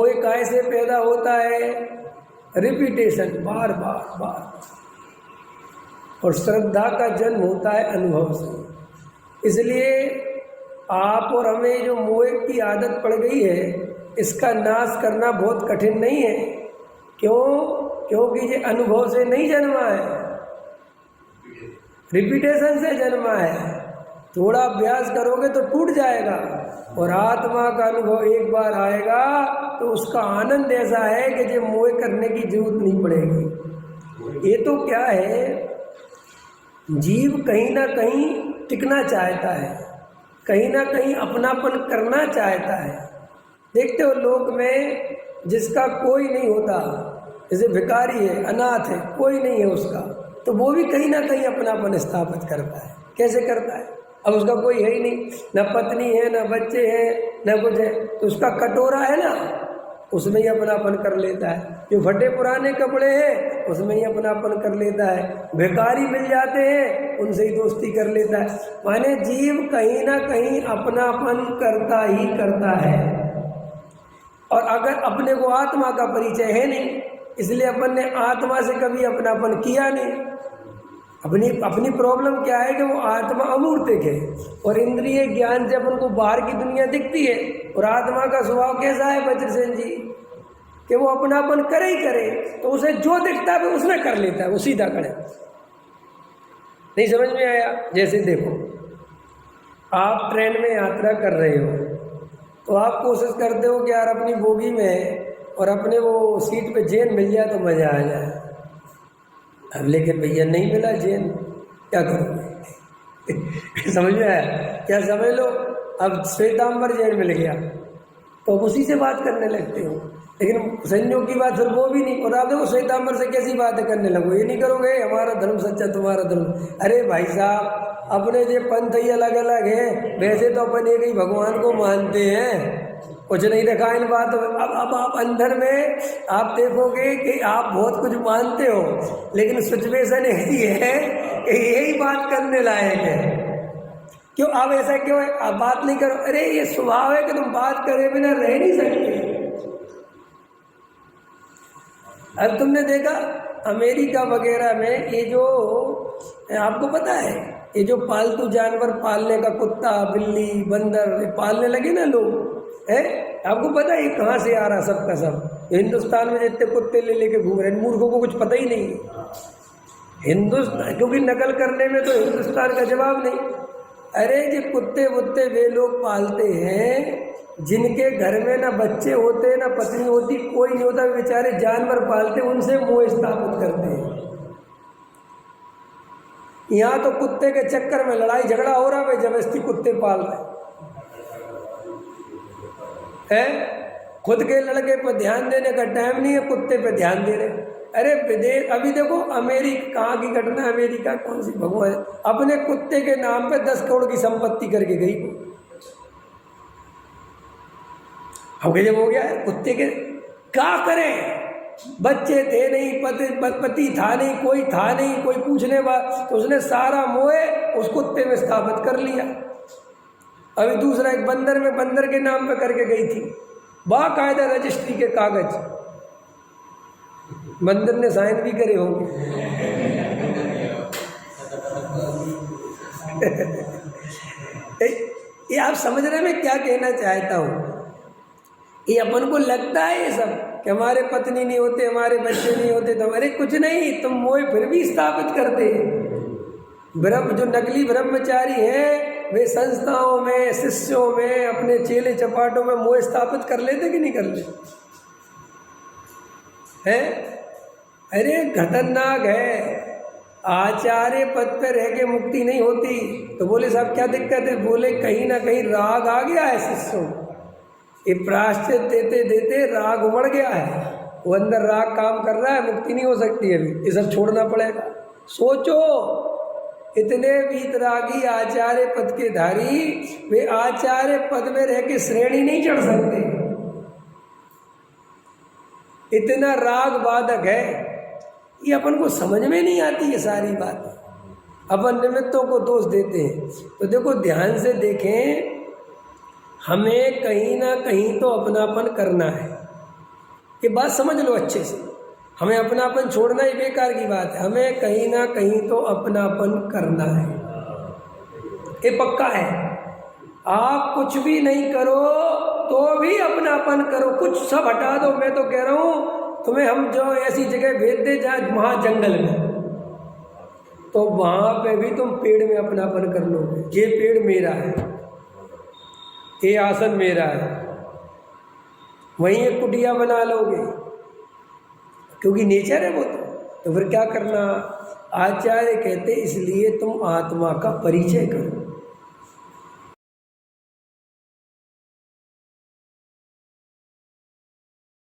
मोह काय से पैदा होता है? रिपीटेशन, बार बार बार। और श्रद्धा का जन्म होता है अनुभव से। इसलिए आप और हमें जो मोह की आदत पड़ गई है, इसका नाश करना बहुत कठिन नहीं है। क्यों? क्योंकि ये अनुभव से नहीं जन्मा है, रिपीटेशन से जन्मा है। थोड़ा अभ्यास करोगे तो टूट जाएगा, और आत्मा का अनुभव एक बार आएगा तो उसका आनंद ऐसा है कि जो मोह करने की जरूरत नहीं पड़ेगी। ये तो क्या है, जीव कहीं ना कहीं टिकना चाहता है, कहीं ना कहीं अपनापन करना चाहता है। देखते हो लोक में जिसका कोई नहीं होता, जैसे भिखारी है, अनाथ है, कोई नहीं है उसका, तो वो भी कहीं ना कहीं अपनापन स्थापित करता है। कैसे करता है? अब उसका कोई है ही नहीं, न पत्नी है, न बच्चे हैं, न कुछ है, तो उसका कटोरा है ना, उसमें ही अपनापन कर लेता है। जो फटे पुराने कपड़े हैं उसमें ही अपनापन कर लेता है। भिखारी मिल जाते हैं उनसे ही दोस्ती कर लेता है। माने जीव कहीं ना कहीं अपनापन करता ही करता है। और अगर अपने को आत्मा का परिचय है नहीं, इसलिए अपन ने आत्मा से कभी अपनापन किया नहीं। अपनी प्रॉब्लम क्या है कि वो आत्मा अमूर्तिक है, और इंद्रिय ज्ञान से अपन को बाहर की दुनिया दिखती है। और आत्मा का स्वभाव कैसा है वज्रसेन जी, कि वो अपनापन करे ही करे, तो उसे जो दिखता है उसने कर लेता है, वो सीधा करे। नहीं समझ में आया? जैसे देखो, आप ट्रेन में यात्रा कर रहे हो, तो आप कोशिश करते हो कि यार अपनी बोगी में और अपने वो सीट पे चेन मिल जाए तो मज़ा आ जाए। अब लेकिन भैया नहीं मिला चेन, क्या करोगे? समझ में आया? क्या समझ लो, अब श्वेतांबर चेन मिल गया तो उसी से बात करने लगते हो। लेकिन संयोग की बात फिर वो भी नहीं। और आप देखो श्वेतांबर से कैसी बातें करने लगो, ये नहीं करोगे हमारा धर्म सच्चा तुम्हारा धर्म। अरे भाई साहब, अपने जो पंथ ही अलग अलग है, वैसे तो अपन एक ही भगवान को मानते हैं, कुछ नहीं रखा इन बातों में। अब आप अंदर में आप देखोगे कि आप बहुत कुछ मानते हो, लेकिन सिचुएशन ऐसी है कि यही बात करने लायक है। क्यों? आप ऐसा क्यों है? आप बात नहीं करो। अरे ये स्वभाव है कि तुम बात करे बिना रह नहीं सकते। अब तुमने देखा अमेरिका वगैरह में ये जो आपको पता है, ये जो पालतू जानवर पालने का, कुत्ता बिल्ली बंदर पालने लगे ना लोग, है आपको पता है ये कहाँ से आ रहा सबका सब? हिंदुस्तान में जितने कुत्ते ले लेके घूम रहे हैं, मूर्खों को कुछ पता ही नहीं हिंदुस्तान, क्योंकि नकल करने में तो हिंदुस्तान का जवाब नहीं। अरे जो कुत्ते वुत्ते वे लोग पालते हैं जिनके घर में ना बच्चे होते ना पत्नी होती, कोई नहीं होता, बेचारे जानवर पालते, उनसे मोह स्थापित करते हैं। यहाँ तो कुत्ते के चक्कर में लड़ाई झगड़ा हो रहा है, जबरदस्ती कुत्ते पाल रहे हैं। खुद के लड़के पर ध्यान देने का टाइम नहीं है, कुत्ते पे ध्यान दे रहे। अरे विदेश, अभी देखो अमेरिका, कहाँ की घटना, अमेरिका कौन सी भगवान, अपने कुत्ते के नाम पे 10 करोड़ की संपत्ति करके गई। हम गजब हो गया है कुत्ते के। क्या करें? बच्चे थे नहीं, पति था नहीं, कोई था नहीं, कोई पूछने वाला, तो उसने सारा मोह उस कुत्ते में स्थापित कर लिया। अभी दूसरा एक बंदर में, बंदर के नाम पे करके गई थी, बाकायदा रजिस्ट्री के कागज, बंदर ने साइन भी करे होंगे। ये आप समझ रहे मैं क्या कहना चाहता हूँ? ये अपन को लगता है ये सब कि हमारे पत्नी नहीं होते, हमारे बच्चे नहीं होते, तो अरे कुछ नहीं, तुम मोह फिर भी स्थापित करते हैं। ब्रह्म जो नकली ब्रह्मचारी हैं वे संस्थाओं में, शिष्यों में, अपने चेले चपाटों में मोह स्थापित कर लेते कि नहीं कर लेते हैं? अरे खतरनाक है। आचार्य पद पर रह के मुक्ति नहीं होती। तो बोले साहब क्या दिक्कत है? बोले कहीं ना कहीं राग आ गया है शिष्यों, ये प्रायश्चित देते देते राग उमड़ गया है, वो अंदर राग काम कर रहा है, मुक्ति नहीं हो सकती अभी, ये सब छोड़ना पड़ेगा। सोचो, इतने वीतरागी आचार्य पद के धारी, वे आचार्य पद में रह के श्रेणी नहीं चढ़ सकते, इतना राग बाधक है। ये अपन को समझ में नहीं आती ये सारी बात। अपन निमित्तों को दोष देते हैं। तो देखो ध्यान से देखें, हमें कहीं ना कहीं तो अपनापन करना है। ये बात समझ लो अच्छे से। हमें अपनापन छोड़ना ही बेकार की बात है, हमें कहीं ना कहीं तो अपनापन करना है, ये पक्का है। आप कुछ भी नहीं करो तो भी अपनापन करो, कुछ सब हटा दो। मैं तो कह रहा हूँ तुम्हें हम जो ऐसी जगह भेज दे जहाँ वहाँ जंगल में, तो वहाँ पे भी तुम पेड़ में अपनापन कर लोगे। ये पेड़ मेरा है, ये आसन मेरा है, वहीं एक कुटिया बना लोगे, क्योंकि नेचर है वो। तो फिर क्या करना? आचार्य कहते इसलिए तुम आत्मा का परिचय करो।